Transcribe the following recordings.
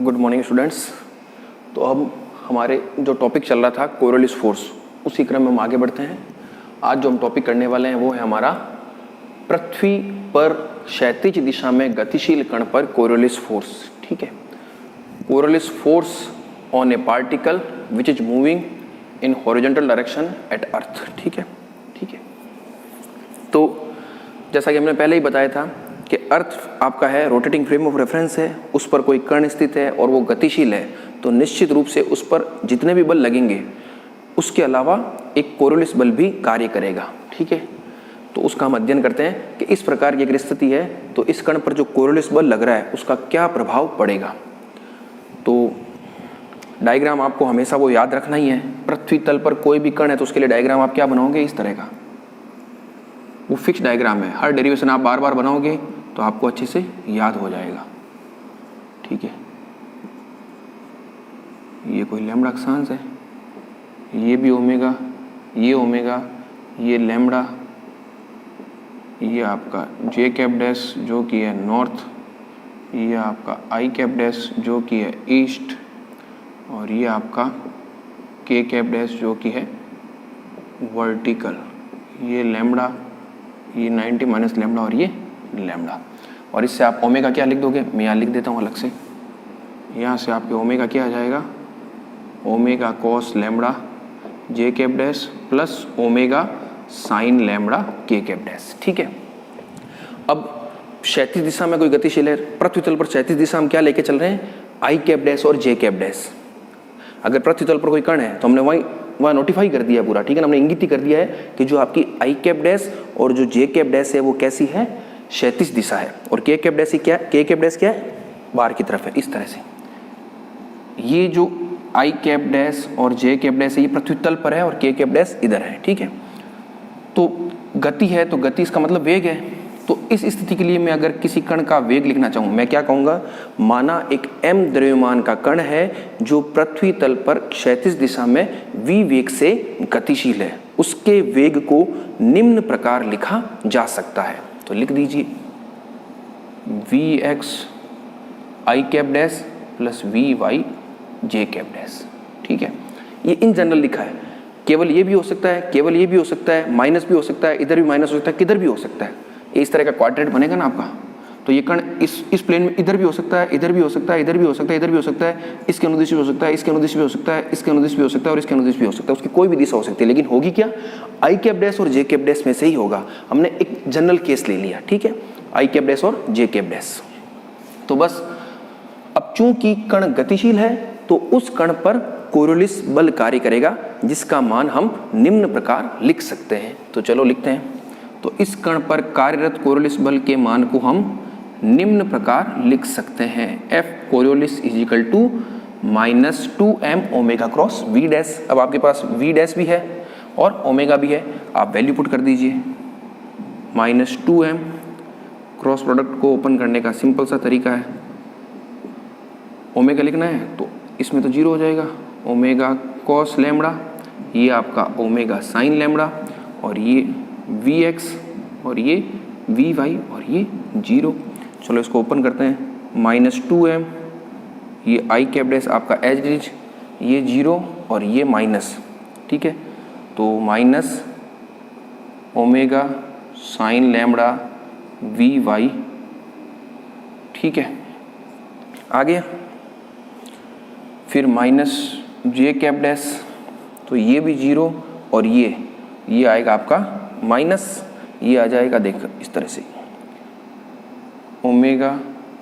Good morning students. तो अब हमारे जो टॉपिक चल रहा था कोरियोलिस फोर्स, उसी क्रम में हम आगे बढ़ते हैं। आज जो हम टॉपिक करने वाले हैं वो है हमारा पृथ्वी पर क्षैतिज दिशा में गतिशील कण पर कोरियोलिस फोर्स। ठीक है, Coriolis force on a particle which is moving in horizontal direction at earth. ठीक है, ठीक है। तो जैसा कि हमने पहले ही बताया था कि अर्थ आपका है, रोटेटिंग फ्रेम ऑफ रेफरेंस है, उस पर कोई कण स्थित है और वो गतिशील है, तो निश्चित रूप से उस पर जितने भी बल लगेंगे उसके अलावा एक कोरियोलिस बल भी कार्य करेगा। ठीक है, तो उसका हम अध्ययन करते हैं कि इस प्रकार की अगर स्थिति है तो इस कण पर जो कोरियोलिस बल लग रहा है उसका क्या प्रभाव पड़ेगा। तो डायग्राम आपको हमेशा वो याद रखना ही है। पृथ्वी तल पर कोई भी कण है तो उसके लिए डायग्राम आप क्या बनाओगे, इस तरह का, वो फिक्स डायग्राम है। हर डेरिवेशन आप बार बार बनाओगे तो आपको अच्छे से याद हो जाएगा। ठीक है, ये कोई लैम्बडा अक्षांश है, ये भी ओमेगा, ये लैम्बडा, ये आपका जे कैप डैश जो कि है नॉर्थ, ये आपका आई कैप डैश जो कि है ईस्ट, और ये आपका के कैप डैश जो कि है वर्टिकल। ये लैम्बडा, ये 90 माइनस लैम्बडा और ये लैम्बडा। और इससे आप ओमेगा क्या लिख दोगे, मैं यहाँ लिख देता हूँ अलग से। यहाँ से आपके ओमेगा क्या आ जाएगा, omega cos lambda J cap dash plus omega sine lambda K cap dash. ठीक है, अब क्षैतिज दिशा में कोई गतिशील है, पृथ्वी तल पर क्षैतिज दिशा हम क्या लेके चल रहे हैं, आई कैप डैश और जे कैप डैश। अगर पृथ्वी तल पर कोई कण है तो हमने वहाँ नोटिफाई कर दिया पूरा। ठीक है, हमने इंगित कर दिया है कि जो आपकी आई कैप डैश और जो जे कैप डैश है वो कैसी है, क्षैतिज दिशा है, और के कैप डैश क्या, के कैप डैश क्या है, बाहर की तरफ है, इस तरह से। ये जो आई कैप डैश और जे कैप डैश है ये पृथ्वी तल पर है और के कैप डैश इधर है। ठीक है, तो गति है तो गति इसका मतलब वेग है। तो इस स्थिति के लिए मैं अगर किसी कण का वेग लिखना चाहूँ, मैं क्या कहूँगा, माना एक m द्रव्यमान का कण है जो पृथ्वी तल पर क्षैतिज दिशा में v वेग से गतिशील है, उसके वेग को निम्न प्रकार लिखा जा सकता है। तो लिख दीजिए vx आई कैप डैश प्लस vy जे कैप डैश। ठीक है, ये इन जनरल लिखा है। केवल ये भी हो सकता है, केवल ये भी हो सकता है, माइनस भी हो सकता है, इधर भी माइनस हो सकता है, किधर भी हो सकता है। इस तरह का क्वाड्रेट बनेगा ना आपका, तो ये कण इस प्लेन में इधर भी हो सकता है, इधर भी हो सकता है, इधर भी हो सकता है, इधर भी हो सकता है, इसके अनुदिश भी हो सकता है, इसके अनुदिश भी हो सकता है, इसके अनुदिश भी हो सकता है और इसके अनुदिश भी हो सकता है। उसकी कोई भी दिशा हो सकती है, लेकिन होगी क्या, आई कैप डैश और जे कैप डैश में से ही होगा। हमने एक जनरल केस ले लिया। ठीक है, आई कैप डैश और जे कैप डैश। तो बस अब चूंकि कण गतिशील है तो उस कण पर कोरियोलिस बल कार्य करेगा, जिसका मान हम निम्न प्रकार लिख सकते हैं। तो चलो लिखते हैं। तो इस कण पर कार्यरत कोरियोलिस बल के मान को हम निम्न प्रकार लिख सकते हैं, F Coriolis is equal to -2m omega cross v dash. अब आपके पास v डैश भी है और ओमेगा भी है, आप वैल्यू पुट कर दीजिए। -2m क्रॉस प्रोडक्ट को ओपन करने का सिंपल सा तरीका है, ओमेगा लिखना है तो इसमें तो 0 हो जाएगा, ओमेगा कॉस लैम्बडा, ये आपका ओमेगा साइन लैम्बडा, और ये Vx और ये Vy और ये 0। चलो इसको ओपन करते हैं। -2m, ये आई कैप डैश आपका एज इज, ये 0 और ये माइनस। ठीक है, तो minus omega sine lambda Vy। ठीक है, आ गया। फिर माइनस जे कैप डैश, तो ये भी 0 और ये आएगा आपका माइनस, ये आ जाएगा देख इस तरह से, ओमेगा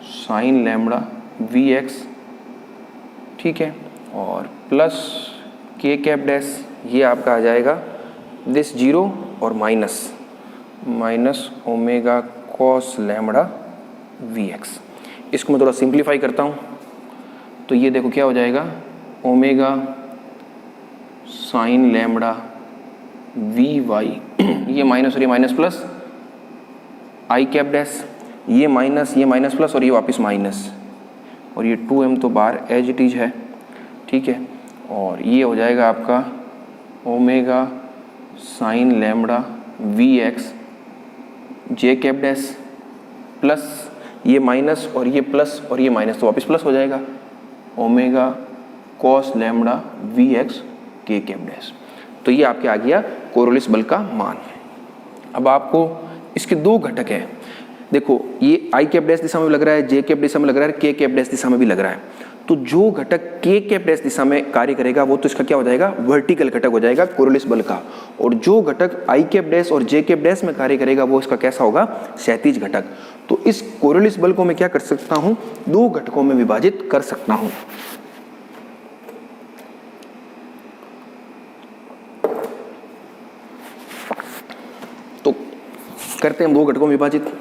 साइन लैम्बडा Vx। ठीक है, और प्लस के कैप डैश, ये आपका आ जाएगा दिस 0 और minus omega cos lambda Vx। इसको मैं थोड़ा सिंप्लीफाई करता हूँ तो ये देखो क्या हो जाएगा, ओमेगा साइन लैम्बडा Vy, ये माइनस और ये माइनस प्लस, आई कैप डैश, ये माइनस प्लस और ये वापस माइनस, और ये 2m तो बाहर एज इट इज है। ठीक है, और ये हो जाएगा आपका ओमेगा साइन लैम्बडा Vx जे कैप डैश प्लस ये माइनस और ये प्लस और ये माइनस, तो वापस प्लस हो जाएगा, omega cos lambda V X K cap dash. तो ये आपके आ गया कोरोलिस बल का मान। अब आपको इसके दो घटक हैं, देखो ये आई कैप डैश दिशा में भी लग रहा है, जे कैप दिशा में लग रहा है, के कैप डैश दिशा में भी लग रहा है। तो जो घटक के कैप डैश दिशा में कार्य करेगा वो तो इसका क्या हो जाएगा, वर्टिकल घटक हो जाएगा कोरोलिस बल का, और जो घटक आई कैप डैश और जे कैप डैश में कार्य करेगा वो इसका कैसा होगा, क्षैतिज घटक। तो इस कोरोलिस बल को मैं क्या कर सकता हूं, दो घटकों में विभाजित कर सकता हूं। तो करते हैं हम दो घटकों में विभाजित।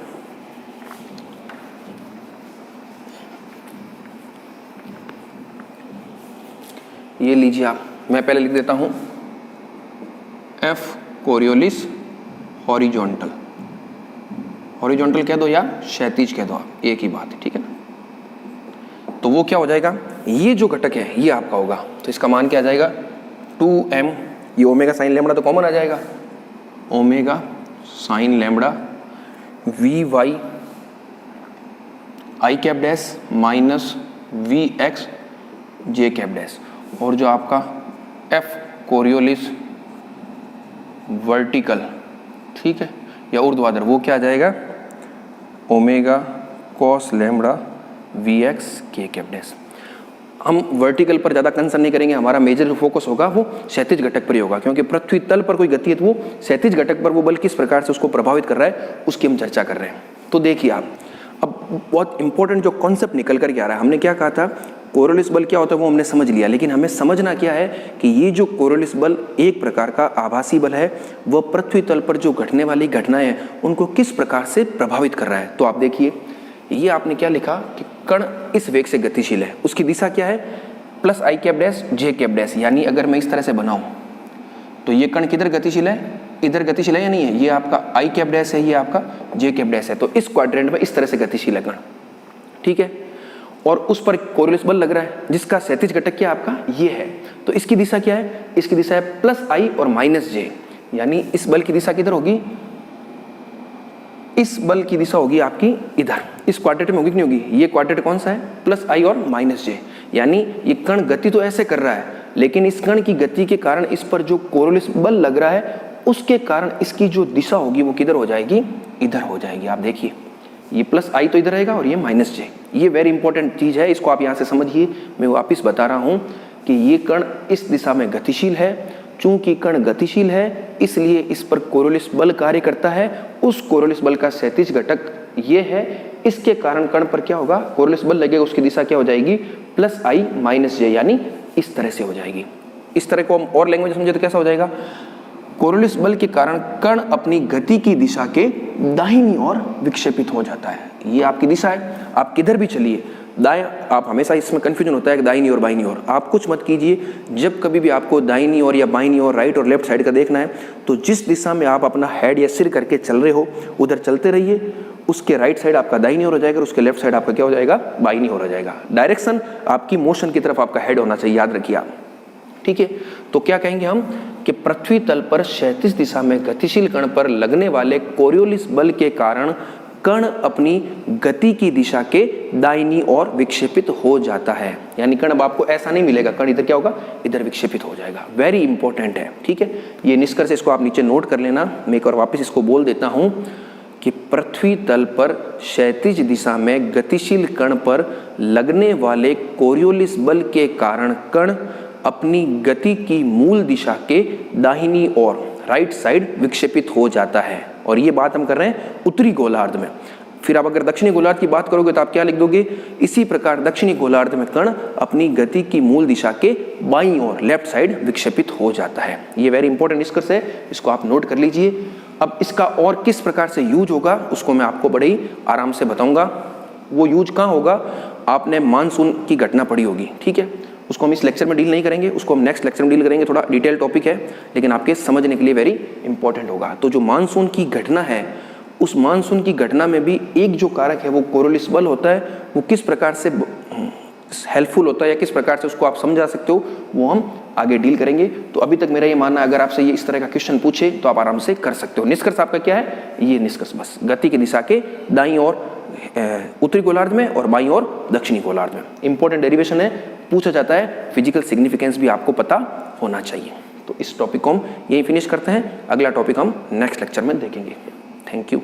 ये लीजिए आप, मैं पहले लिख देता हूं एफ कोरियोलिस हॉरिजॉन्टल, हॉरिजॉन्टल कह दो या क्षैतिज कह दो आप, एक ही बात है, ठीक है ना। तो वो क्या हो जाएगा, ये जो घटक है ये आपका होगा, तो इसका मान क्या आ जाएगा 2m, ये ओमेगा साइन लैम्बडा तो कॉमन आ जाएगा, omega sine lambda V Y I cap dash minus V X J cap dash, और जो आपका एफ कोरियोलिस वर्टिकल, ठीक है, या ऊर्ध्वाधर, वो क्या आ जाएगा omega cos lambda V X K cap dash. हम वर्टिकल पर ज़्यादा कंसर्न नहीं करेंगे, हमारा मेजर जो फोकस होगा वो क्षैतिज घटक पर ही होगा, क्योंकि पृथ्वी तल पर कोई गति है तो वो क्षैतिज घटक पर वो बल किस प्रकार से उसको प्रभावित कर रहा है उसकी हम चर्चा कर रहे हैं। तो देखिए आप, अब बहुत इंपॉर्टेंट जो कॉन्सेप्ट निकल कर के आ रहा है, हमने क्या कहा था कोरोलिस बल क्या होता है वो हमने समझ लिया, लेकिन हमें समझना क्या है कि ये जो कोरोलिस बल एक प्रकार का आभासी बल है, वह पृथ्वी तल पर जो घटने वाली घटनाएं हैं उनको किस प्रकार से प्रभावित कर रहा है। तो आप देखिए, ये आपने क्या लिखा कि कण इस वेग से गतिशील है, उसकी दिशा क्या है प्लस आई कैप डैश जे कैप डैश, यानी अगर मैं इस तरह से बनाऊं तो ये कण किधर गतिशील है, इधर गतिशील है या नहीं है, ये आपका आई कैप डैश है, ये आपका जे कैप डैश है, तो इस क्वाड्रेंट में इस तरह से गतिशील है कण, ठीक है, और उस पर कोरोलिस बल लग रहा है जिसका क्षैतिज घटक क्या आपका ये है। तो इसकी दिशा क्या है, इसकी दिशा है प्लस आई और माइनस जे, यानी इस बल की दिशा किधर होगी, इस बल की दिशा होगी आपकी इधर, इस क्वाड्रेंट में होगी कि नहीं होगी, ये क्वाड्रेंट कौन सा है प्लस आई और माइनस जे, यानी ये कण गति तो ऐसे कर रहा है, लेकिन इस कण की गति के कारण इस पर जो कोरोलिस बल लग रहा है उसके कारण इसकी जो दिशा होगी वो किधर हो जाएगी, इधर हो जाएगी। आप देखिए ये प्लस आई तो इधर रहेगा और ये माइनस जे, ये वेरी इंपॉर्टेंट चीज है, इसको आप यहाँ से समझिए। मैं वापिस बता रहा हूँ कि ये कण इस दिशा में गतिशील है, चूंकि कण गतिशील है इसलिए इस पर कोरोलिस बल कार्य करता है, उस कोरोलिस बल का क्षैतिज घटक ये है, इसके कारण कण पर क्या होगा, कोरोलिस बल लगेगा, उसकी दिशा क्या हो जाएगी प्लस आई माइनस जे, यानी इस तरह से हो जाएगी। इस तरह को हम और लैंग्वेज समझे तो कैसा हो जाएगा, कोरोलिस बल के कारण कण अपनी गति की दिशा के दाहिनी ओर विक्षेपित हो जाता है। ये आपकी दिशा है, आप किधर भी चलिए दाएं, आप हमेशा इसमें कंफ्यूजन होता है कि दाहिनी ओर बाईनी ओर, आप कुछ मत कीजिए, जब कभी भी आपको दाहिनी ओर या बाईनी ओर राइट और लेफ्ट साइड का देखना है तो जिस दिशा में आप अपना हेड या सिर करके चल रहे हो उधर चलते रहिए, उसके राइट साइड आपका दाहिनी ओर हो जाएगा, उसके लेफ्ट साइड आपका क्या हो जाएगा, बाईनी ओर हो जाएगा। डायरेक्शन आपकी मोशन की तरफ आपका हेड होना चाहिए, याद रखिए आप, ठीक है। तो क्या कहेंगे हम कि पृथ्वी तल पर क्षैतिज दिशा में गतिशील कण पर लगने वाले कोरियोलिस बल के कारण कण अपनी गति की दिशा के दाहिनी ओर विक्षेपित हो जाता है, यानी कण अब आपको ऐसा नहीं मिलेगा, कण इधर क्या होगा, इधर विक्षेपित हो जाएगा। वेरी इंपॉर्टेंट है, ठीक है, ये निष्कर्ष इसको आप नीचे नोट कर लेना। मैं एक और वापस इसको बोल देता हूं कि पृथ्वी तल पर क्षैतिज दिशा में गतिशील कण पर लगने वाले कोरियोलिस बल के कारण कण अपनी गति की मूल दिशा के दाहिनी ओर राइट साइड विक्षेपित हो जाता है, और ये बात हम कर रहे हैं उत्तरी गोलार्ध में। फिर आप अगर दक्षिणी गोलार्ध की बात करोगे तो आप क्या लिख दोगे, इसी प्रकार दक्षिणी गोलार्ध में कण अपनी गति की मूल दिशा के बाईं ओर लेफ्ट साइड विक्षेपित हो जाता है। ये वेरी इंपॉर्टेंट निष्कर्ष है, इसको आप नोट कर लीजिए। अब इसका और किस प्रकार से यूज होगा उसको मैं आपको बड़े ही आराम से बताऊंगा। वो यूज कहाँ होगा, आपने मानसून की घटना पढ़ी होगी, ठीक है, उसको हम इस लेक्चर में डील नहीं करेंगे, उसको हम नेक्स्ट लेक्चर में डील करेंगे, थोड़ा डिटेल टॉपिक है लेकिन आपके समझने के लिए वेरी इंपॉर्टेंट होगा। तो जो मानसून की घटना है, उस मानसून की घटना में भी एक जो कारक है वो कोरोलिस बल होता है, वो किस प्रकार से हेल्पफुल होता है या किस प्रकार से उसको आप समझा सकते हो वो हम आगे डील करेंगे। तो अभी तक मेरा ये मानना है, अगर आपसे ये इस तरह का क्वेश्चन पूछे तो आप आराम से कर सकते हो। निष्कर्ष आपका क्या है, ये निष्कर्ष बस गति की दिशा के दाईं ओर उत्तरी गोलार्ध में और बाईं ओर दक्षिणी गोलार्ध में। इंपॉर्टेंट डेरिवेशन है, पूछा जाता है, फिजिकल सिग्निफिकेंस भी आपको पता होना चाहिए। तो इस टॉपिक को हम यही फिनिश करते हैं, अगला टॉपिक हम नेक्स्ट लेक्चर में देखेंगे। Thank you.